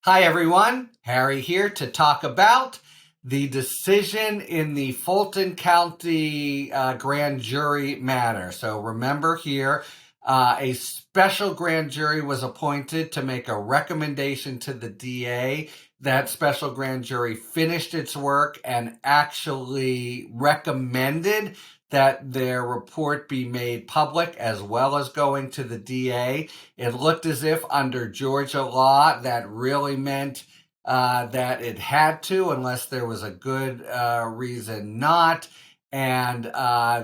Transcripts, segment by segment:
Hi everyone, Harry here to talk about the decision in the Fulton County grand jury matter. So remember here, a special grand jury was appointed to make a recommendation to the DA. That special grand jury finished its work and actually recommended that their report be made public as well as going to the DA. It looked as if under Georgia law that really meant that it had to, unless there was a good reason not. And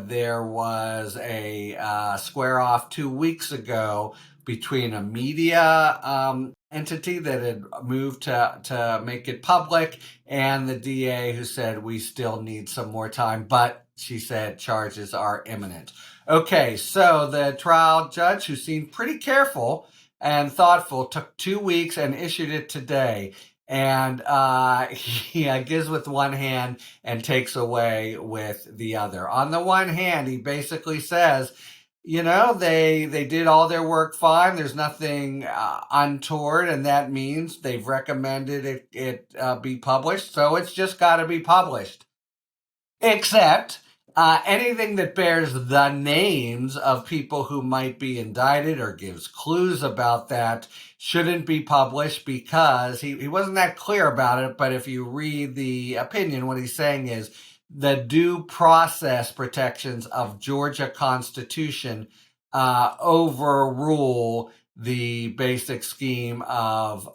there was a square off 2 weeks ago between a media entity that had moved to make it public and the DA who said we still need some more time, but she said charges are imminent. Okay, so the trial judge, who seemed pretty careful and thoughtful, took 2 weeks and issued it today. And he gives with one hand and takes away with the other. On the one hand, he basically says, you know, they did all their work fine. There's nothing untoward, and that means they've recommended it be published, so it's just got to be published. Except anything that bears the names of people who might be indicted or gives clues about that shouldn't be published, because he wasn't that clear about it. But if you read the opinion, what he's saying is the due process protections of Georgia Constitution overrule the basic scheme of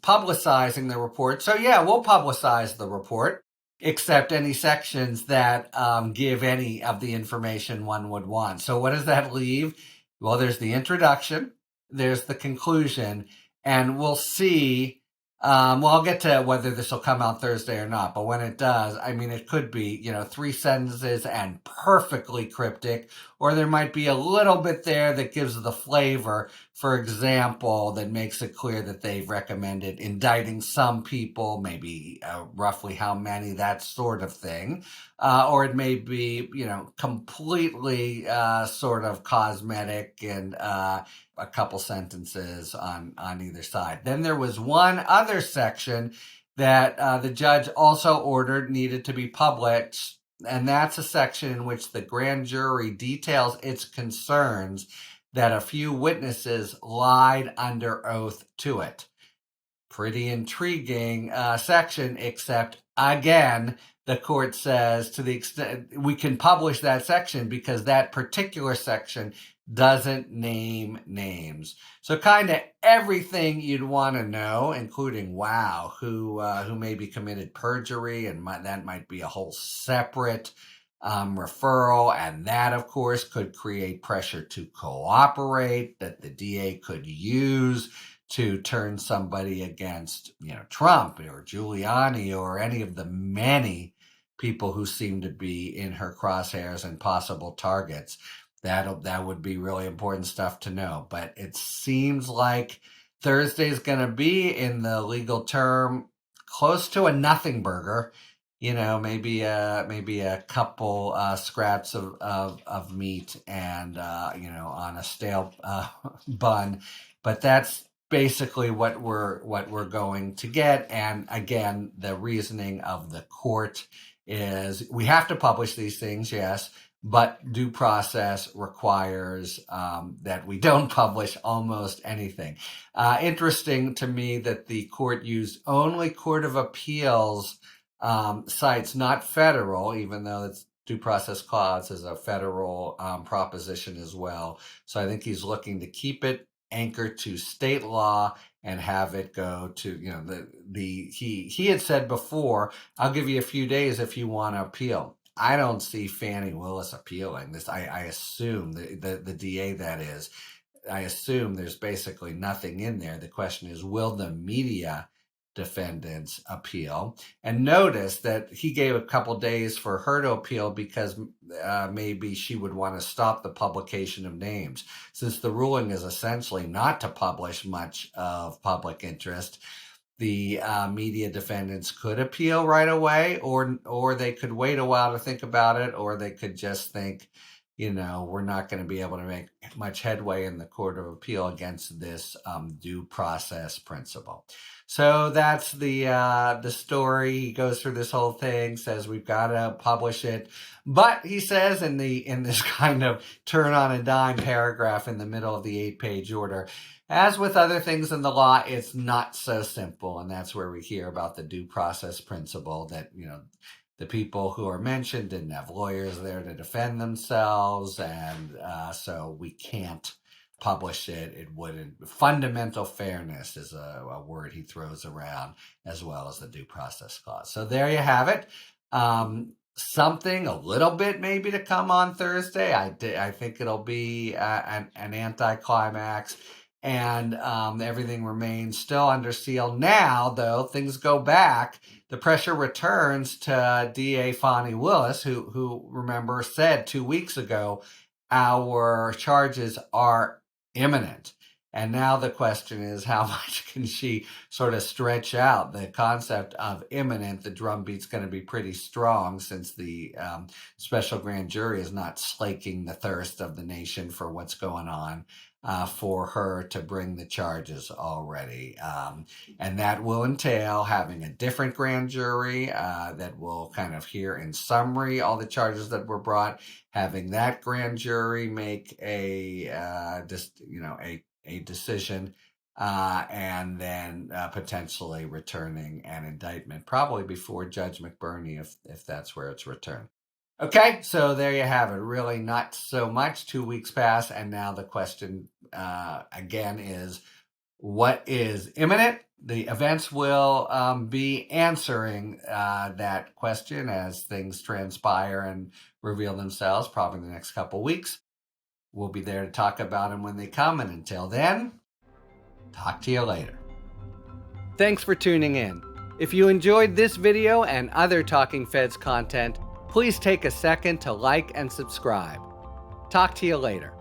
publicizing the report. So yeah, we'll publicize the report, except any sections that give any of the information one would want. So what does that leave? Well, there's the introduction, there's the conclusion, and we'll see. Well, I'll get to whether this will come out Thursday or not, but when it does, I mean, it could be, 3 sentences and perfectly cryptic, or there might be a little bit there that gives the flavor, for example, that makes it clear that they've recommended indicting some people, maybe roughly how many, that sort of thing. Or it may be, completely sort of cosmetic and a couple sentences on either side. Then there was one other section that the judge also ordered needed to be published, and that's a section in which the grand jury details its concerns that a few witnesses lied under oath to it. Pretty intriguing section, except again, the court says to the extent we can publish that section because that particular section doesn't name names. So kind of everything you'd want to know, including, wow, who maybe committed perjury, and that might be a whole separate referral. And that, of course, could create pressure to cooperate that the DA could use to turn somebody against, Trump or Giuliani or any of the many people who seem to be in her crosshairs and possible targets. That would be really important stuff to know. But it seems like Thursday's going to be, in the legal term, close to a nothing burger. Maybe a couple scraps of meat and on a stale bun. But that's basically what we're going to get. And again, the reasoning of the court is we have to publish these things, yes, but due process requires that we don't publish almost anything. Interesting to me that the court used only Court of Appeals sites, not federal, even though it's due process clause is a federal proposition as well. So I think he's looking to keep it anchored to state law and have it go to, he had said before, I'll give you a few days if you want to appeal. I don't see Fani Willis appealing this. I assume the DA, that is, I assume there's basically nothing in there. The question is, will the media defendants appeal? And notice that he gave a couple days for her to appeal because maybe she would want to stop the publication of names. Since the ruling is essentially not to publish much of public interest, the media defendants could appeal right away, or they could wait a while to think about it, or they could just think we're not going to be able to make much headway in the Court of Appeal against this due process principle. So that's the story. He goes through this whole thing, says we've got to publish it, but he says in this kind of turn on a dime paragraph in the middle of the 8-page order, as with other things in the law, it's not so simple, and that's where we hear about the due process principle that the people who are mentioned didn't have lawyers there to defend themselves, and so we can't publish it. It wouldn't. Fundamental fairness is a word he throws around, as well as the due process clause. So there you have it. Something a little bit maybe to come on Thursday. I think it'll be an anticlimax. And everything remains still under seal. Now, though, things go back. The pressure returns to DA Fani Willis, who remember, said 2 weeks ago, our charges are imminent. And now the question is, how much can she sort of stretch out the concept of imminent? The drumbeat's going to be pretty strong, since the special grand jury is not slaking the thirst of the nation for what's going on. For her to bring the charges already. And that will entail having a different grand jury that will kind of hear in summary all the charges that were brought, having that grand jury make a decision, and then potentially returning an indictment, probably before Judge McBurney, if that's where it's returned. Okay, so there you have it. Really not so much. 2 weeks pass, and now the question again is, what is imminent? The events will be answering that question as things transpire and reveal themselves, probably in the next couple weeks. We'll be there to talk about them when they come, and until then, talk to you later. Thanks for tuning in. If you enjoyed this video and other Talking Feds content, please take a second to like and subscribe. Talk to you later.